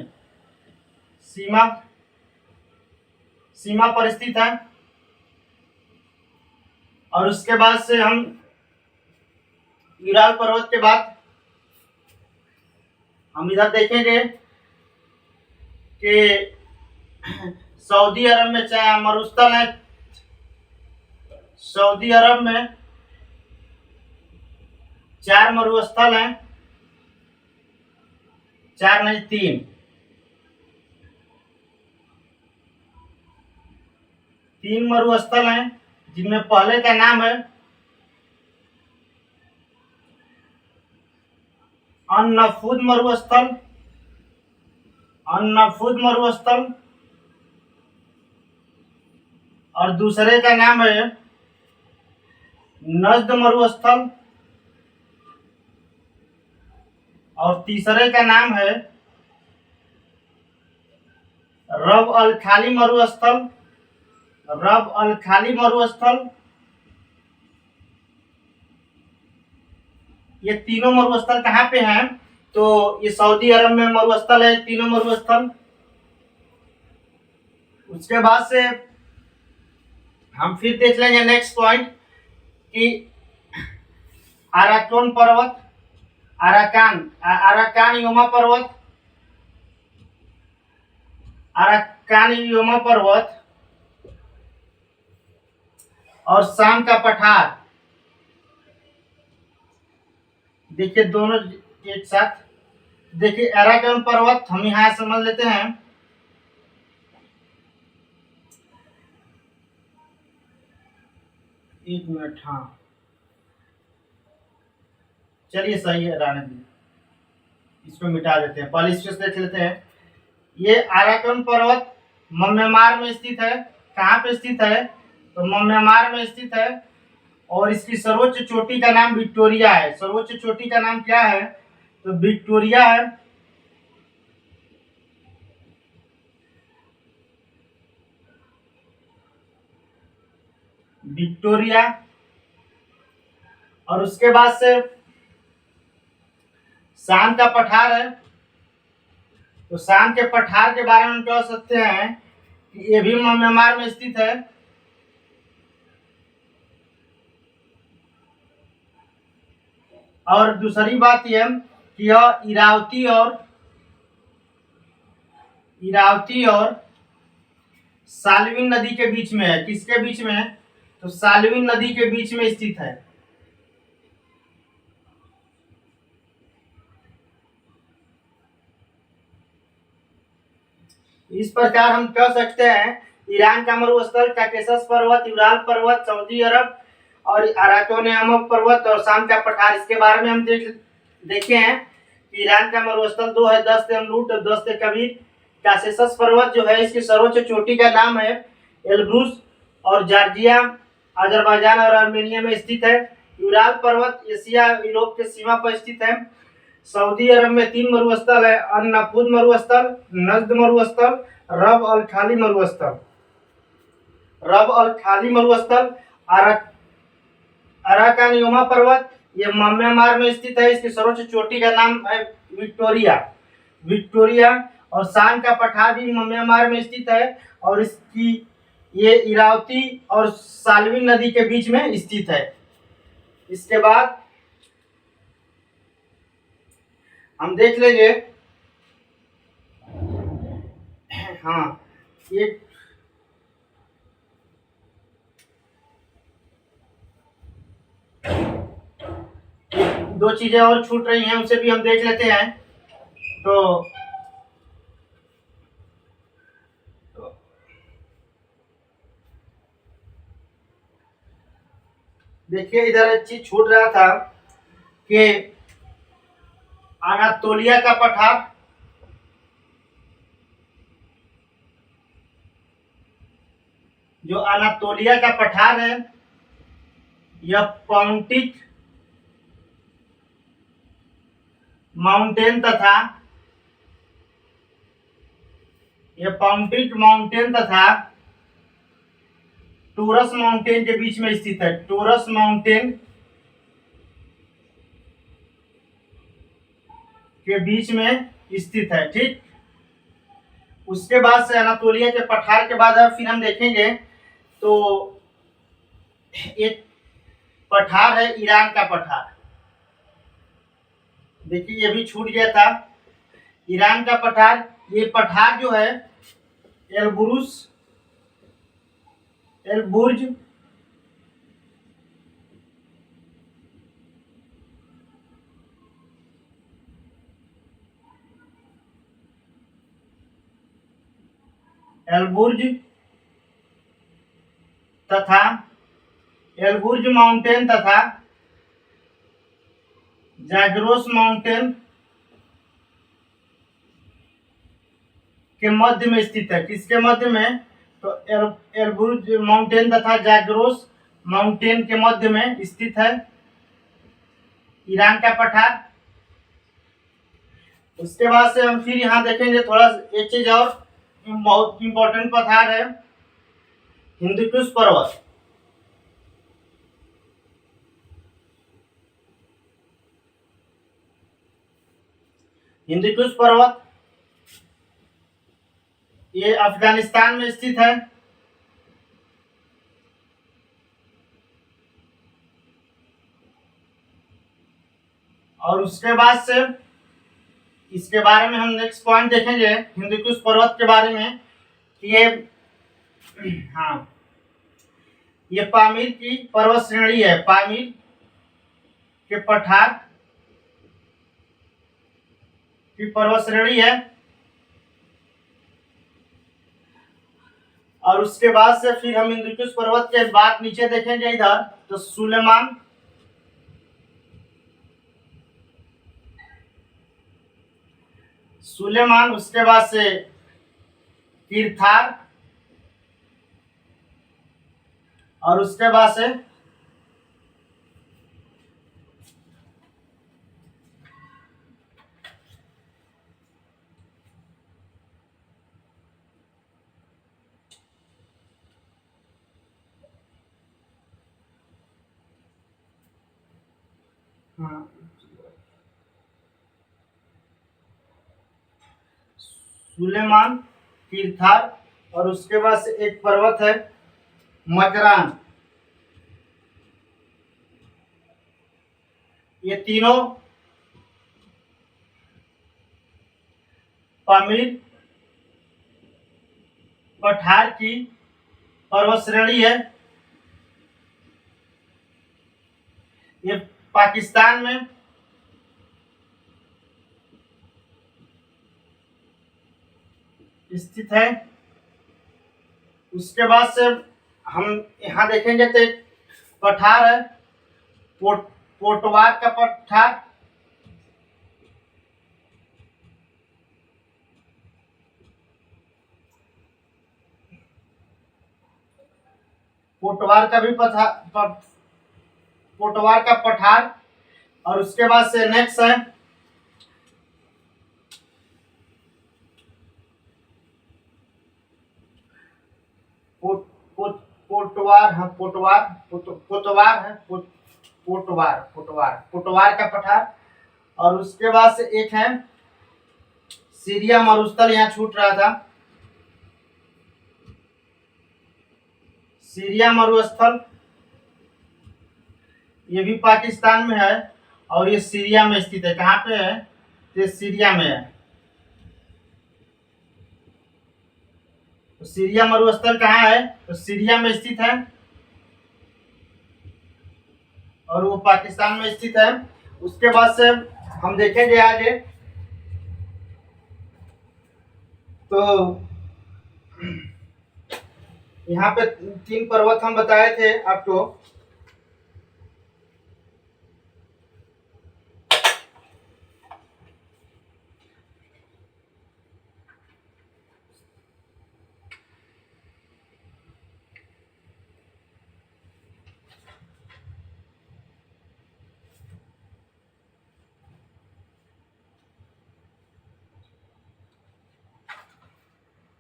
सीमा सीमा पर स्थित है। और उसके बाद से हम यूराल पर्वत के बाद हम इधर देखेंगे कि सऊदी अरब में चाहे मरुस्थल है। सऊदी अरब में 4 मरुस्थल हैं। 4 नहीं 3 मरुस्थल हैं, जिनमें पहले का नाम है अन्नफूद मरुस्थल, अन्नफूद मरुस्थल, और दूसरे का नाम है नज्द मरुस्थल, और तीसरे का नाम है रब अल खाली मरुस्थल, रब अल खाली मरुस्थल। ये तीनों मरुस्थल कहाँ पे हैं? तो ये सऊदी अरब में मरुस्थल है, तीनों मरुस्थल। उसके बाद से हम फिर देख लेंगे नेक्स्ट पॉइंट कि अराकोन पर्वत, अराकान योमा पर्वत, अराकान योमा पर्वत और शाम का पठार। देखिए दोनों एक साथ, देखिए अराकान पर्वत हम यहाँ समझ लेते हैं। एक मिनट, हाँ चलिए सही है, रहने दीजिए, इसको मिटा देते हैं, पहले इसको देख लेते हैं। ये अराकान पर्वत म्यांमार में स्थित है। कहाँ पे स्थित है? तो म्यांमार में स्थित है, और इसकी सर्वोच्च चोटी का नाम विक्टोरिया है। सर्वोच्च चोटी का नाम क्या है? तो विक्टोरिया है। विक्टोरिया। और उसके बाद से शाम का पठार है। तो शाम के पठार के बारे में हम कह सकते हैं कि ये भी म्यांमार में स्थित है। और दूसरी बात यह कि यह इरावती और साल्विन नदी के बीच में है। किसके बीच में है? तो साल्विन नदी के बीच में स्थित है। इस प्रकार हम कह सकते हैं ईरान का मरुस्थल, काकेशस पर्वत, यूराल पर्वत, सऊदी अरब और अराकोन पर्वत और शाम का पठार। इसके बारे में हम देखे हैं कि ईरान का मरुस्थल 2 है, दस्त अमलूट और दस्त कबीर। काकेशस पर्वत जो है इसकी सर्वोच्च चोटी का नाम है एलब्रूज और जॉर्जिया, अजरबैजान और आर्मेनिया में स्थित है। यूराल पर्वत एशिया यूरोप के सीमा पर स्थित है। सऊदी अरब में 3 मरुस्थल है, अन-नफूद मरुस्थल, नज्द मरुस्थल, रब अल खाली मरुस्थल। रब अल खाली मरुस्थल, अराकान योमा पर्वत, ये म्यांमार में स्थित है। इसकी सर्वोच्च चोटी का नाम है विक्टोरिया, विक्टोरिया। और शाम का पठार भी म्यांमार में स्थित है, और इसकी ये इरावती और साल्विन नदी के बीच में स्थित है। इसके बाद हम देख लेंगे, हाँ एक दो चीजें और छूट रही हैं, उसे भी हम देख लेते हैं। तो देखिए इधर एक चीज छूट रहा था कि अनातोलिया का पठार, जो अनातोलिया का पठार है यह पॉन्टिक माउंटेन तथा टोरस माउंटेन के बीच में स्थित है। टोरस माउंटेन के बीच में स्थित है, ठीक। उसके बाद से अनातोलिया के पठार के बाद अब फिर हम देखेंगे तो एक पठार है ईरान का पठार। देखिए ये भी छूट गया था, ईरान का पठार। ये पठार जो है एलबुर्ज तथा एलबुर्ज माउंटेन तथा जाग्रोस माउंटेन के मध्य में स्थित है। किसके मध्य में? तो एल्ब्रुज माउंटेन तथा जाग्रोस माउंटेन के मध्य में स्थित है ईरान का पठार। उसके बाद से हम फिर यहाँ देखेंगे थोड़ा एक चीज और बहुत इंपॉर्टेंट पठार है, हिंदुकुश पर्वत। हिंदुकुश पर्वत ये अफगानिस्तान में स्थित है। और उसके बाद से इसके बारे में हम नेक्स्ट पॉइंट देखेंगे हिंदुकुश पर्वत के बारे में कि ये पामीर की पर्वत श्रेणी है। पामीर के पठार की पर्वत श्रेणी है। और उसके बाद से फिर हम हिंदुकुश पर्वत के बाद नीचे देखेंगे इधर तो सुलेमान, उसके बाद से तीर्थार और उसके बाद से सुलेमान, तीर्थार और उसके बाद से एक पर्वत है मकरान। ये तीनों पामीर पठार की पर्वत श्रेणी है। ये पाकिस्तान में स्थित है। उसके बाद से हम यहाँ देखेंगे तो एक पठार है पोटवार का पठार। पोटवार का भी पोटवार का पठार। और उसके बाद से नेक्स्ट है पोटवार का पठार। और उसके बाद से एक है सीरिया मरुस्थल, यहाँ छूट रहा था, सीरिया मरुस्थल, ये भी पाकिस्तान में है और ये सीरिया में स्थित है। कहाँ पे है? ये सीरिया में है। तो सीरिया मरुस्थल कहाँ है? तो सीरिया में स्थित है और वो पाकिस्तान में स्थित है। उसके बाद से हम देखेंगे आगे तो यहाँ पे 3 पर्वत हम बताए थे आपको।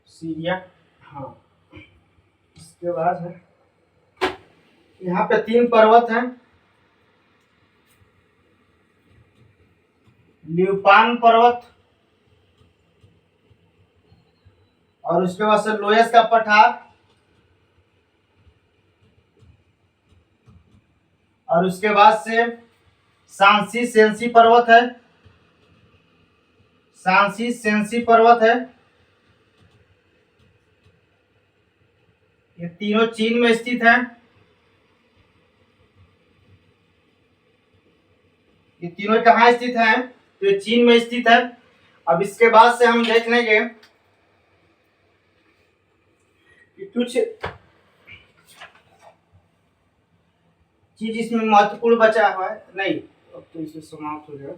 सीरिया, हाँ। इसके बाद है यहाँ पे 3 पर्वत हैं, ल्यूपान पर्वत और उसके बाद से लोयस का पठार और उसके बाद से सांसी सेंसी पर्वत है। सांसी सेंसी पर्वत है। ये तीनों चीन में स्थित है। ये तीनों कहाँ स्थित है? तो ये चीन में स्थित है। अब इसके बाद से हम देख लेंगे कि कुछ चीज इसमें महत्वपूर्ण बचा हुआ है। नहीं, अब तो इसे समाप्त हो गया।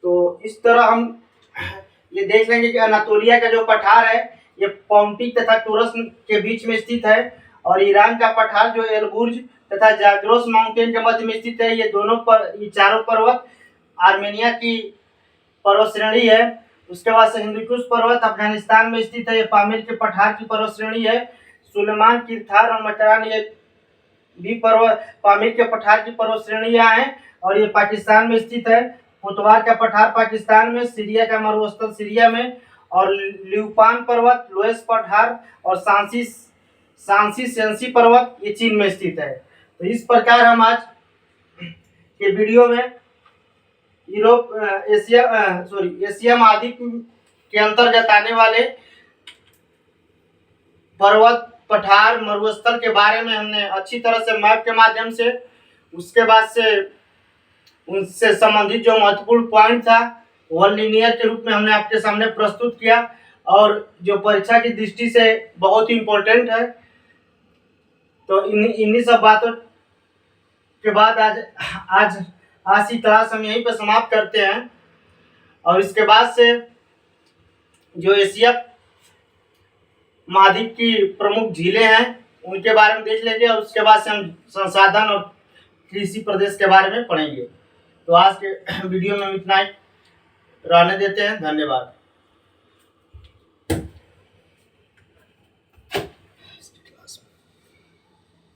तो इस तरह हम ये देख लेंगे कि अनातोलिया का जो पठार है ये पोंटिक तथा टोरस के बीच में स्थित है, और ईरान का पठार जो एलबुर्ज तथा जाग्रोस माउंटेन के मध्य में स्थित है। ये चारों पर्वत आर्मेनिया की पर्वत श्रेणी है। उसके बाद से हिंदुकुश पर्वत अफगानिस्तान में स्थित है, ये पामीर के पठार की पर्वत श्रेणी है। सुलेमान, किरथार और मटरान ये भी पर्वत पामीर के पठार की पर्वत श्रेणियां हैं, और ये पाकिस्तान में स्थित है। पुतवार का पठार पाकिस्तान में, सीरिया का मरुस्थल सीरिया में, और ल्यूपान पर्वत, लोएस पठार और सांसी सेंसी पर्वत ये चीन में स्थित है। तो इस प्रकार हम आज के वीडियो में एशिया महाद्वीप के अंतर्गत आने वाले पर्वत, पठार, मरुस्थल के बारे में हमने अच्छी तरह से मैप के माध्यम से, उसके बाद से उनसे संबंधित जो महत्वपूर्ण पॉइंट था वह लीनियर के रूप में हमने आपके सामने प्रस्तुत किया, और जो परीक्षा की दृष्टि से बहुत ही इम्पोर्टेंट है। तो इन्हीं सब बातों के बाद आज की क्लास हम यहीं पर समाप्त करते हैं, और इसके बाद से जो एशिया महाद्वीप की प्रमुख झीलें हैं उनके बारे में देख लेंगे, और उसके बाद से हम संसाधन और कृषि प्रदेश के बारे में पढ़ेंगे। तो आज के वीडियो में इतना ही रहने देते हैं। धन्यवाद।